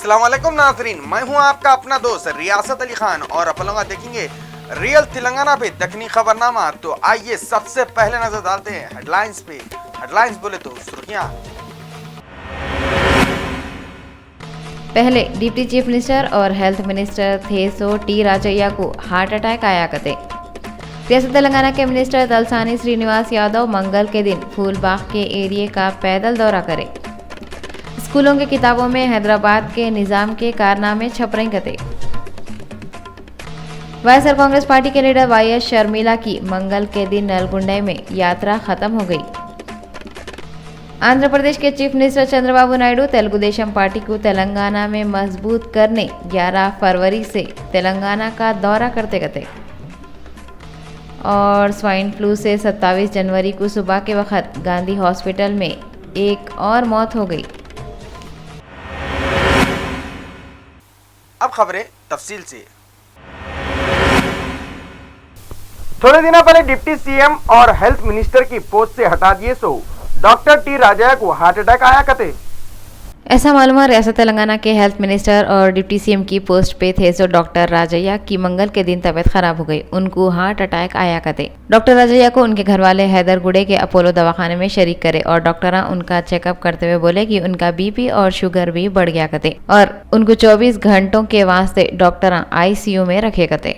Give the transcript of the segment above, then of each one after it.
अस्सलाम वालेकुम नाज़रीन, मैं हूं आपका अपना दोस्त रियासत अली खान और अपन लोग देखेंगे रियल तेलंगाना पे दखनी खबरनामा। तो आइए सबसे पहले नजर डालते हैं हेडलाइंस पे। हेडलाइंस बोले तो सुर्खियां। पहले डिप्टी चीफ मिनिस्टर और हेल्थ मिनिस्टर थे सो टी राजैया को हार्ट अटैक आया कते। रियासत तेलंगाना के मिनिस्टर तलसानी श्रीनिवास यादव मंगल के दिन फूलबाग के एरिया का पैदल दौरा करें। स्कूलों की किताबों में हैदराबाद के निज़ाम के कारनामे छप रहे कते। वाईएसआर कांग्रेस पार्टी के लीडर वाईएस शर्मिला की मंगल के दिन नलगुंडे में यात्रा खत्म हो गई। आंध्र प्रदेश के chief minister Chandrababu Naidu Telugu Desam party को तेलंगाना में मजबूत करने 11 फरवरी से तेलंगाना का दौरा करते गए। और स्वाइन फ्लू से 27 जनवरी को सुबह के वक्त गांधी हॉस्पिटल में एक और मौत हो गई। अब खबरें तफसील से। थोड़े दिनों पहले डिप्टी सीएम और हेल्थ मिनिस्टर की पोस्ट से हटा दिए सो डॉक्टर टी राजैया को हार्ट अटैक आया कते। ऐसा मालूम है रियासत तेलंगाना के हेल्थ मिनिस्टर और डिप्टी सीएम की पोस्ट पे थे सो डॉक्टर राजैया की मंगल के दिन तबीयत खराब हो गई। उनको हार्ट अटैक आया कते। डॉक्टर राजैया को उनके घर वाले हैदरगुड़े के अपोलो दवाखाने में शरीक करे और डॉक्टर उनका चेकअप करते हुए बोले कि उनका बीपी और शुगर भी बढ़ गया कते और उनको 24 घंटों के वास्ते डॉक्टर आईसीयू में रखे कते।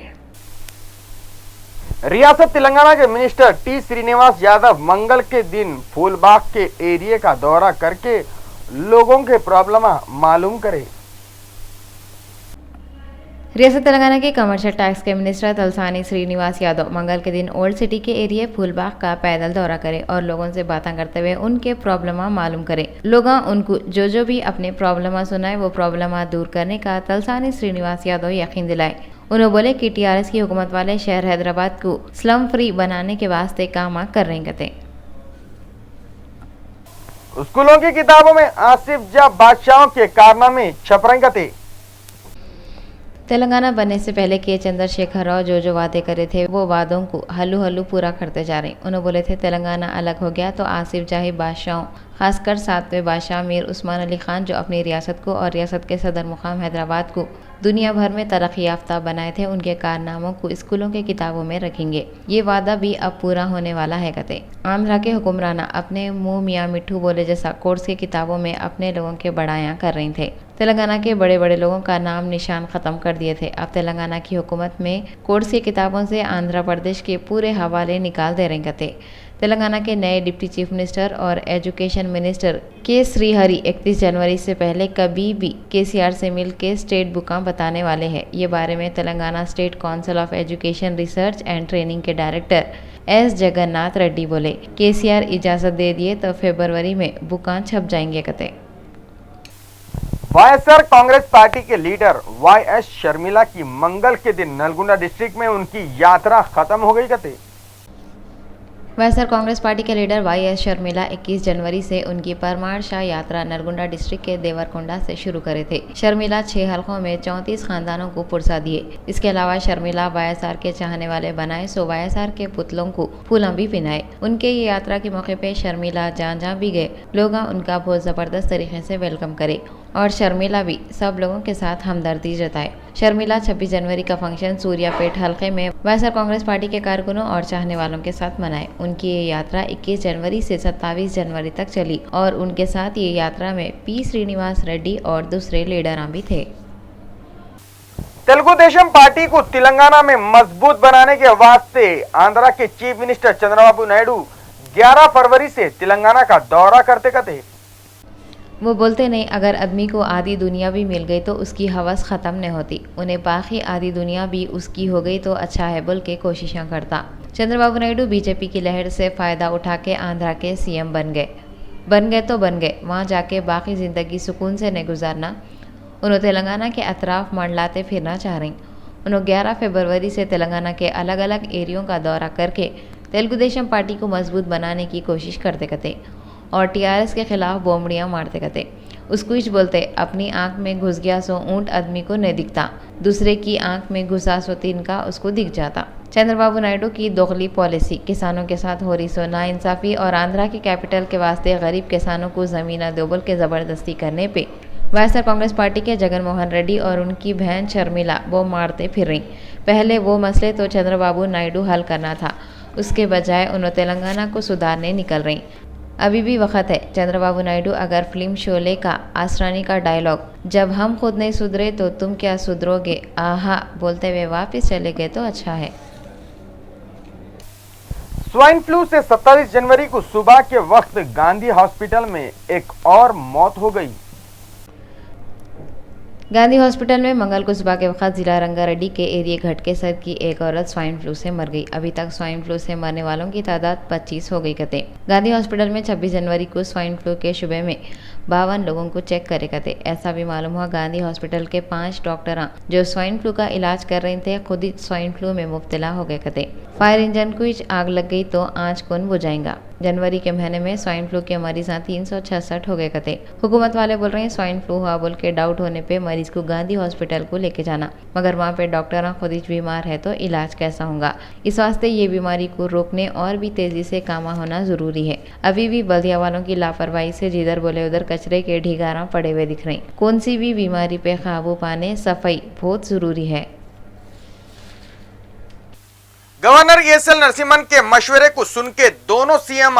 रियासत तेलंगाना के मिनिस्टर टी श्रीनिवास यादव मंगल के दिन फूलबाग के एरिया का दौरा करके लोगों के प्रॉब्लम मालूम करे। रियासत तेलंगाना के कमर्शियल टैक्स के मिनिस्टर तलसानी श्रीनिवास यादव मंगल के दिन ओल्ड सिटी के एरिया फूलबाग का पैदल दौरा करे और लोगों से बातें करते हुए उनके प्रॉब्लम मालूम करे। लोग उनको जो भी अपने प्रॉब्लम सुनाए वो प्रॉब्लम दूर करने का तलसानी श्रीनिवास यादव यकीन दिलाए। उन्होंने बोले कि टीआरएस की हुकूमत वाले शहर हैदराबाद को स्लम फ्री बनाने के वास्ते काम कर रहे थे। स्कूलों की किताबों में आसिफ जा बादशाहों के कारनामे छप रहे थे। तेलंगाना बनने से पहले के चंद्रशेखर राव जो वादे करे थे वो वादों को हल्लू हल्लू पूरा करते जा रहे। उन्होंने बोले थे तेलंगाना अलग हो गया तो आसिफ जाही बादशाहों खासकर 7वें बादशाह मीर उस्मान अली खान जो अपनी रियासत को और रियासत के सदर मुकाम हैदराबाद को दुनिया भर में तरक्की याफ्ता बनाए थे उनके कारनामों को स्कूलों के किताबों में रखेंगे। ये वादा भी अब पूरा होने वाला है कते। आंध्रा के हुक्मराना अपने मुंह मियाँ मिट्ठू बोले जैसा कोर्स की किताबों में अपने लोगों के बड़ाया कर रहे थे। तेलंगाना के बड़े बड़े लोगों का नाम निशान खत्म कर दिए थे। अब तेलंगाना की हुकूमत में कोर्स की किताबों से आंध्र प्रदेश के पूरे हवाले निकाल दे रहे थे। तेलंगाना के नए डिप्टी चीफ मिनिस्टर और एजुकेशन मिनिस्टर के श्रीहरि 31 जनवरी से पहले कभी भी केसीआर से मिल के स्टेट बुकां बताने वाले हैं। ये बारे में Telangana state council of education research and training के डायरेक्टर एस जगन्नाथ रेड्डी बोले केसीआर इजाजत दे दिए तो फरवरी में बुकां छप जाएंगे कते। वाईएसआर कांग्रेस पार्टी के लीडर वाईएस शर्मिला की मंगल के दिन नलगुंडा डिस्ट्रिक्ट में उनकी यात्रा खत्म हो गई कते। वाईएसआर कांग्रेस पार्टी के लीडर वाईएस शर्मिला 21 जनवरी से उनकी परमार शाह यात्रा नलगुंडा डिस्ट्रिक्ट के देवरकोंडा से शुरू करे थे। शर्मिला 6 हलकों में 34 खानदानों को पुरसा दिए। इसके अलावा शर्मिला वाईएसआर के चाहने वाले बनाए सो वाईएसआर के पुतलों को फूला भी पहनाए। उनके ये यात्रा के मौके पे शर्मिला जहाँ भी गए लोग उनका बहुत जबरदस्त तरीके से वेलकम करे और शर्मिला भी सब लोगों के साथ हमदर्दी जताए। शर्मिला 26 जनवरी का फंक्शन सूर्यापेट हल्के में वाईएसआर कांग्रेस पार्टी के कारकुनों और चाहने वालों के साथ मनाए। उनकी ये यात्रा 21 जनवरी से 27 जनवरी तक चली और उनके साथ ये यात्रा में पी श्रीनिवास रेड्डी और दूसरे लीडर भी थे। तेलुगु देशम पार्टी को तेलंगाना में मजबूत बनाने के वास्ते आंध्रा के चीफ मिनिस्टर चंद्रबाबू नायडू 11 फरवरी से तेलंगाना का दौरा करते कते। वो बोलते नहीं अगर आदमी को आधी दुनिया भी मिल गई तो उसकी हवस ख़त्म नहीं होती। उन्हें बाकी आधी दुनिया भी उसकी हो गई तो अच्छा है बोल के कोशिशें करता। चंद्रबाबू नायडू बीजेपी की लहर से फ़ायदा उठा के आंध्रा के सीएम बन गए तो बन गए। वहाँ जाके बाकी ज़िंदगी सुकून से नहीं गुजारना। उन्होंने तेलंगाना के अतराफ मंडलाते फिरना चाह रही। उन्होंने 11 फरवरी से तेलंगाना के अलग अलग एरियो का दौरा करके तेलुगु देशम पार्टी को मजबूत बनाने की कोशिश करते कते और टीआरएस के खिलाफ बोमड़ियाँ मारते कते। उसको इच बोलते अपनी आंख में घुस गया सो ऊँट आदमी को नहीं दिखता, दूसरे की आंख में घुसा सो तिनका उसको दिख जाता। चंद्रबाबू नायडू की दोगली पॉलिसी किसानों के साथ हो रही सो नाइंसाफ़ी और आंध्रा की कैपिटल के वास्ते गरीब किसानों को ज़मीन दोबल के ज़बरदस्ती करने पे वाईएसआर कांग्रेस पार्टी के जगन मोहन रेड्डी और उनकी बहन शर्मिला वो मारते फिर रही। पहले वो मसले तो चंद्रबाबू नायडू हल करना था, उसके बजाय उन्होंने तेलंगाना को सुधारने निकल रही। अभी भी वक्त है। चंद्रबाबू नायडू अगर फिल्म शोले का आसरानी का डायलॉग जब हम खुद नहीं सुधरे तो तुम क्या सुधरोगे आहा बोलते हुए वापस चले गए तो अच्छा है। स्वाइन फ्लू से 27 जनवरी को सुबह के वक्त गांधी हॉस्पिटल में एक और मौत हो गई। गांधी हॉस्पिटल में मंगल को सुबह के वक्त जिला रंगारेड्डी के एरिया घटकेसर की एक औरत स्वाइन फ्लू से मर गई। अभी तक स्वाइन फ्लू से मरने वालों की तादाद 25 हो गई। कहते गांधी हॉस्पिटल में 26 जनवरी को स्वाइन फ्लू के शुबे में 52 लोगों को चेक करे कहते। ऐसा भी मालूम हुआ गांधी हॉस्पिटल के 5 डॉक्टर जो स्वाइन फ्लू का इलाज कर रहे थे खुद ही स्वाइन फ्लू में मुब्तला हो गए कहते। फायर इंजन को आग लग गई तो आंच कौन बुझाएगा। जनवरी के महीने में स्वाइन फ्लू के मरीज 366 हो गए कहते। हुकूमत वाले बोल रहे हैं स्वाइन फ्लू हुआ बोल के डाउट होने पे मरीज को गांधी हॉस्पिटल को लेके जाना, मगर वहाँ पे डॉक्टर खुद ही बीमार है तो इलाज कैसा होगा। इस वास्ते ये बीमारी को रोकने और भी तेजी से काम होना जरूरी है। अभी भी बल्दिया वालों की लापरवाही से जिधर बोले उधर कचरे के ढिगारा पड़े हुए दिख रहे। कौन सी भी बीमारी पे काबू पाने सफाई बहुत जरूरी है। गवर्नर एसएल नरसिम्हन के मशवरे को सुन के दोनों सीएम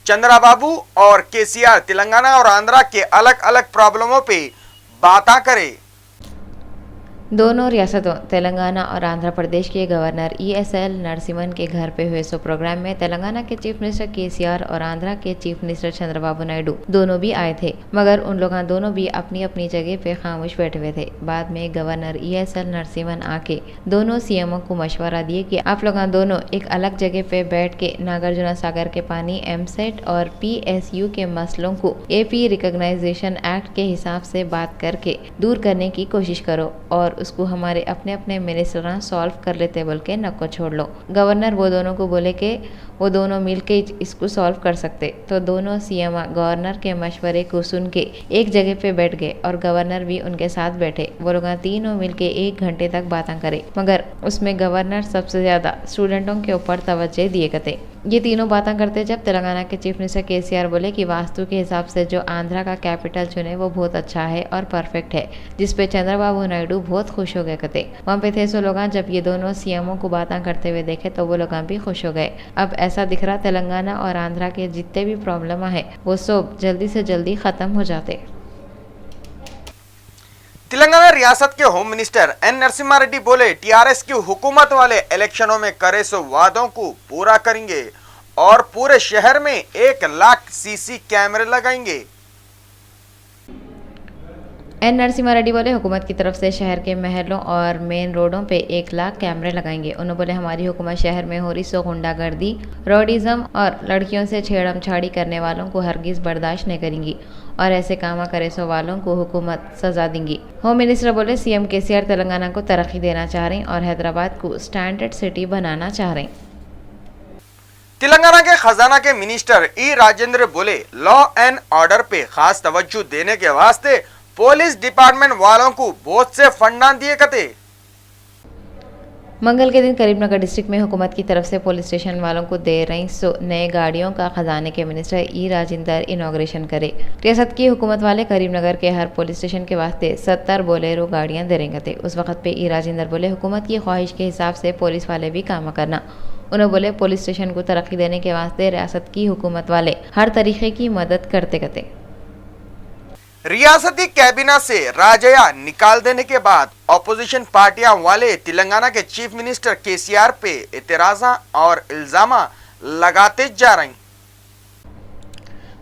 चंद्रबाबू और केसीआर तेलंगाना और आंध्रा के अलग अलग प्रॉब्लमों पे बात करे। दोनों रियासतों तेलंगाना और आंध्र प्रदेश के गवर्नर ईएसएल नरसिम्हन के घर पे हुए सो प्रोग्राम में तेलंगाना के चीफ मिनिस्टर केसीआर और आंध्रा के चीफ मिनिस्टर चंद्रबाबू नायडू दोनों भी आए थे, मगर उन लोग दोनों भी अपनी अपनी जगह पे खामोश बैठे हुए थे। बाद में गवर्नर ईएसएल नरसिम्हन आके दोनों सीएमओ को मशवरा दिए कि आप लोग दोनों एक अलग जगह पे बैठ के नागार्जुना सागर के पानी, एमसेट और पीएसयू के मसलों को एपी रिकॉग्नाइजेशन एक्ट के हिसाब से बात करके दूर करने की कोशिश करो और उसको हमारे अपने अपने मिनिस्टर सॉल्व कर लेते बोल के नको छोड़ लो। गवर्नर वो दोनों को बोले कि वो दोनों मिलके इसको सॉल्व कर सकते, तो दोनों सीएम गवर्नर के मशवरे को सुन के एक जगह पे बैठ गए और गवर्नर भी उनके साथ बैठे। वो लोग तीनों मिलके 1 घंटे तक बातें करे, मगर उसमें गवर्नर सबसे ज्यादा स्टूडेंटों के ऊपर तवज्जो दिए करते। ये तीनों बातें करते जब तेलंगाना के चीफ मिनिस्टर केसीआर बोले कि वास्तु के हिसाब से जो आंध्रा का कैपिटल चुने वो बहुत अच्छा है और परफेक्ट है, जिसपे चंद्रबाबू नायडू बहुत खुश हो गए कहते। वहाँ पे थे सो लोग जब ये दोनों सीएमओ को बातें करते हुए देखे तो वो लोग भी खुश हो गए। अब ऐसा दिख रहा तेलंगाना और आंध्रा के जितने भी प्रॉब्लम है वो सब जल्दी से जल्दी खत्म हो जाते। तेलंगाना रियासत के home minister N Narasimha Reddy बोले टीआरएस की हुकूमत वाले इलेक्शनों में करे सो वादों को पूरा करेंगे और पूरे शहर में 1 लाख सीसी कैमरे लगाएंगे। एन नरसिम्हा रेड्डी बोले हुकूमत की तरफ से शहर के महलों और मेन रोडों पे 1 लाख कैमरे लगाएंगे। उन्होंने बोले हमारी हुकूमत शहर में हो रही सो गुंडागर्दी, रॉडिज्म और लड़कियों से छेड़छाड़ी करने वालों को हरगिज बर्दाश्त नहीं करेंगी और ऐसे काम करे सो वालों को हुकूमत सजा देंगी। होम मिनिस्टर बोले सीएम केसीआर तेलंगाना को तरक्की देना चाह रहे हैं और हैदराबाद को स्टैंडर्ड सिटी बनाना चाह रहे हैं। तेलंगाना के खजाना के मिनिस्टर ई राजेंद्र बोले लॉ एंड ऑर्डर पे खास तवज्जो देने के वास्ते पुलिस डिपार्टमेंट वालों को बहुत से फंड दिए करते। मंगल के दिन करीमनगर डिस्ट्रिक्ट में हुकूमत की तरफ से पुलिस स्टेशन वालों को दे रही सो नए गाड़ियों का खजाने के मिनिस्टर ई राजेंद्र इनॉग्रेशन करे। रियासत की हुकूमत वाले करीमनगर के हर पुलिस स्टेशन के वास्ते 70 बोलेरो गाड़ियां दे रहे थे। उस वक्त पे ई राजेंद्र बोले हुकूमत की ख्वाहिश के हिसाब से पुलिस वाले भी काम करना। उन्होंने बोले पुलिस स्टेशन को तरक्की देने के वास्ते रियासत की हुकूमत वाले हर तरीके की मदद करते। रियासती कैबिनेट से राजया निकाल देने के बाद ऑपोजिशन पार्टियां वाले तेलंगाना के चीफ मिनिस्टर केसीआर पे एतराज़ा और इल्जामा लगाते जा रही।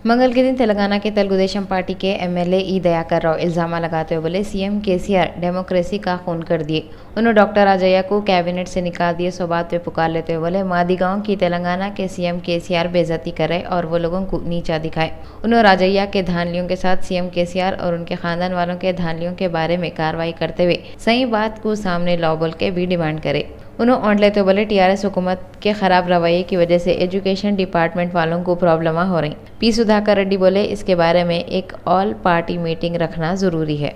मंगल के दिन तेलंगाना के तेलुगुदेशम पार्टी के एमएलए ई दयाकर राव इल्जाम लगाते हुए बोले सीएम केसीआर डेमोक्रेसी का खून कर दिए। उन्होंने डॉक्टर राजया को कैबिनेट से निकाल दिए। सो बात पे पुकार लेते हुए बोले मादीगांव की तेलंगाना के सीएम केसीआर बेइज्जती करे और वो लोगों को नीचा दिखाए। उन्होंने राजया के धानलियों के साथ सीएम केसीआर और उनके खानदान वालों के धानलियों के बारे में कार्रवाई करते हुए सही बात को सामने ला बोल के भी डिमांड करे। उन्होंने ऑन लेते बोले टीआरएस हुकूमत के खराब रवैये की वजह से एजुकेशन डिपार्टमेंट वालों को प्रॉब्लम हो रही। पी सुधाकर रेड्डी बोले इसके बारे में एक ऑल पार्टी मीटिंग रखना जरूरी है।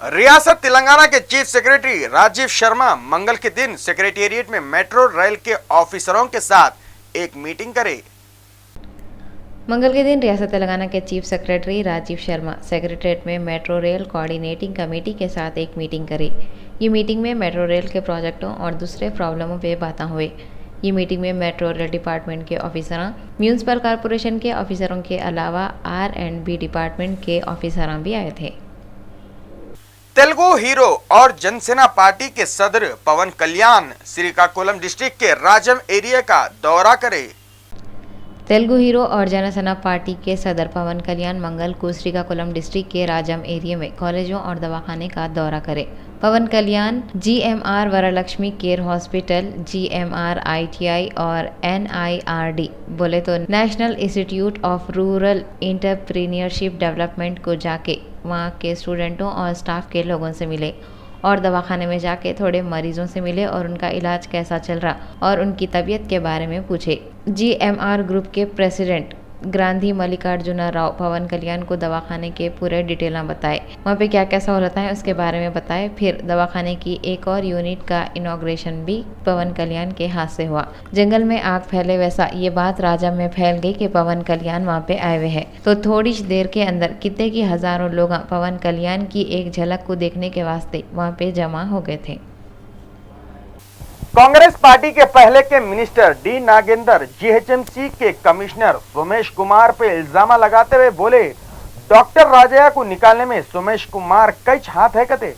रियासत तेलंगाना के चीफ सेक्रेटरी राजीव शर्मा मंगल के दिन सेक्रेटेरिएट में मेट्रो रेल के ऑफिसरों के साथ एक मीटिंग करे। मंगल के दिन रियासत तेलंगाना के chief secretary Rajeev Sharma secretariat में मेट्रो रेल कोऑर्डिनेटिंग कमेटी के साथ एक मीटिंग करी। ये मीटिंग में मेट्रो रेल के प्रोजेक्टों और दूसरे प्रॉब्लमों पे बातें हुए। ये मीटिंग में मेट्रो रेल डिपार्टमेंट के ऑफिसरां, म्यूनसिपल कॉरपोरेशन के ऑफिसरों के अलावा R&B डिपार्टमेंट के ऑफिसरां भी आए थे। तेलुगु हीरो और जनसेना पार्टी के सदर पवन कल्याण श्रीकाकुलम डिस्ट्रिक्ट के राजम एरिया का दौरा करे। तेलुगु हीरो और जनसेना पार्टी के सदर पवन कल्याण मंगल को श्रीकाकुलम डिस्ट्रिक्ट के राजम एरिया में कॉलेजों और दवाखाने का दौरा करे। पवन कल्याण GMR Varalakshmi care hospital, GMR ITI और NIRD बोले तो national institute of rural entrepreneurship development को जाके वहाँ के स्टूडेंटों और स्टाफ के लोगों से मिले और दवाखाने में जाके थोड़े मरीजों से मिले और उनका इलाज कैसा चल रहा और उनकी तबीयत के बारे में पूछे। GMR ग्रुप के प्रेसिडेंट गांधी मल्लिकार्जुना राव पवन कल्याण को दवाखाने के पूरे डिटेल बताए, वहाँ पे क्या क्या सहूलत है उसके बारे में बताए। फिर दवाखाने की एक और यूनिट का इनॉग्रेशन भी पवन कल्याण के हाथ से हुआ। जंगल में आग फैले वैसा ये बात राजा में फैल गई कि पवन कल्याण वहाँ पे आए हुए हैं, तो थोड़ी देर के अंदर कितने की हजारों लोग पवन कल्याण की एक झलक को देखने के वास्ते वहाँ पे जमा हो गए थे। कांग्रेस पार्टी के पहले के मिनिस्टर डी नागेंद्र GHMC के कमिश्नर सोमेश कुमार पे इल्जाम लगाते हुए बोले, डॉक्टर राजैया को निकालने में सोमेश कुमार कई हाथ है कते।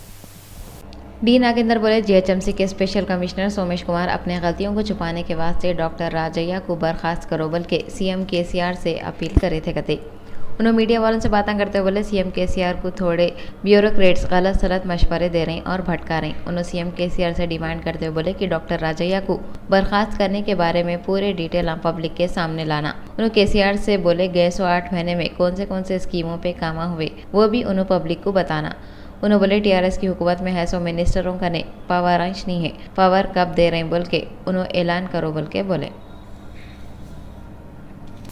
डी नागेंद्र बोले, GHMC के स्पेशल कमिश्नर सोमेश कुमार अपने गलतियों को छुपाने के वास्ते डॉक्टर राजैया को बर्खास्त करो बल्कि CM KCR से अपील करे थे कते। उन्होंने मीडिया वालों से बातें करते हुए बोले, CM KCR को थोड़े ब्यूरोक्रेट्स गलत सलत मशवरे दे रहे हैं और भटका रहे हैं। उन्होंने CM KCR से डिमांड करते हुए बोले कि डॉक्टर राजैया को बर्खास्त करने के बारे में पूरे डिटेल हम पब्लिक के सामने लाना। उन्होंने KCR से बोले गए 108 महीने में कौन से स्कीमों पे काम हुए वो भी उन्होंने पब्लिक को बताना। उन्होंने बोले TRS की हुकूमत में है सो मिनिस्टरों का ने पावर अंश नहीं है, पावर कब दे रहे हैं बोल के उन्होंने ऐलान करो बोल के बोले।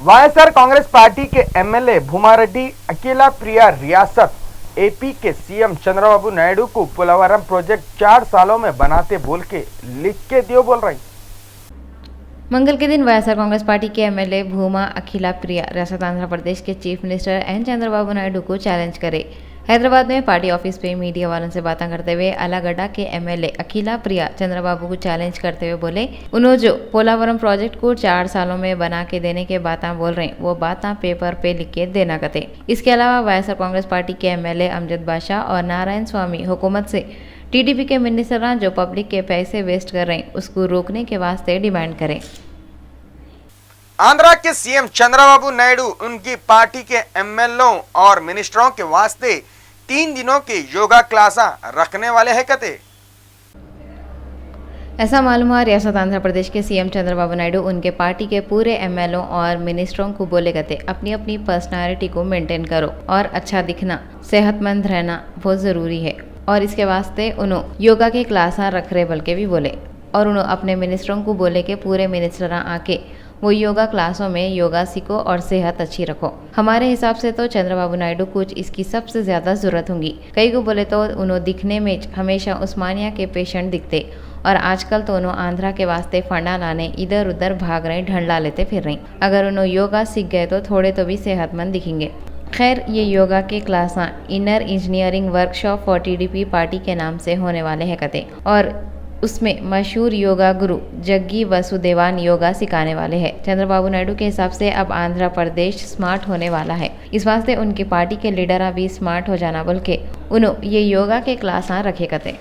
YSR कांग्रेस पार्टी के MLA भूमारेड्डी अकेला प्रिया रियासत AP के CM चंद्रबाबू नायडू को पोलावरम प्रोजेक्ट 4 सालों में बनाते बोल के लिख के दियो बोल रही। मंगल के दिन YSR कांग्रेस पार्टी के MLA भूमा अखिला प्रिया रियासत आंध्र प्रदेश के chief minister N Chandrababu Naidu को चैलेंज करे। हैदराबाद में पार्टी ऑफिस पे मीडिया वालों से बातें करते हुए अलागड्डा के MLA अखिला प्रिया चंद्रबाबू को चैलेंज करते हुए बोले, उन्होंने जो पोलावरम प्रोजेक्ट को 4 सालों में बना के देने के बातें बोल रहे हैं वो बातें पेपर पे लिख के देना कते। इसके अलावा YSR कांग्रेस पार्टी के MLA अमजद बादशाह और नारायण स्वामी हुकूमत से TDP के मिनिस्टर जो पब्लिक के पैसे वेस्ट कर रहे हैं उसको रोकने के वास्ते डिमांड करें। आंध्रा के CM चंद्रबाबू नायडू उनकी पार्टी के MLA और मिनिस्टरों के वास्ते 3 दिनों के योगा क्लास रखने वाले हैं कते। ऐसा मालूम हुआ रियासत आंध्र प्रदेश के CM चंद्रबाबू नायडू उनके पार्टी के पूरे MLA और मिनिस्टरों को बोले गए अपनी अपनी पर्सनालिटी को मेंटेन करो और अच्छा दिखना, सेहतमंद रहना बहुत ज़रूरी है और इसके वास्ते उन्होंने योगा के क्लास रख रहे बल्कि भी बोले। और उन्होंने अपने मिनिस्टरों को बोले कि पूरे मिनिस्टर आके वो योगा क्लासों में योगा सीखो और सेहत अच्छी रखो। हमारे हिसाब से तो चंद्रबाबू नायडू कुछ इसकी सबसे ज़्यादा ज़रूरत होगी। कई को बोले तो उन्होंने दिखने में हमेशा उस्मानिया के पेशेंट दिखते और आजकल तो उन्होंने आंध्रा के वास्ते फंडा लाने इधर उधर भाग रहे, ढंडला लेते फिर रहे। अगर उन्होंने योगा सीख गए तो थोड़े तो भी सेहतमंद दिखेंगे। खैर ये योगा के class inner engineering workshop for TDP party के नाम से होने वाले हैं कते और उसमें मशहूर योगा गुरु जग्गी वसुदेवान योगा सिखाने वाले हैं। चंद्रबाबू नायडू के हिसाब से अब आंध्र प्रदेश स्मार्ट होने वाला है, इस वास्ते उनकी पार्टी के लीडर भी स्मार्ट हो जाना बोल के उन्होंने ये योगा के क्लास रखे कते।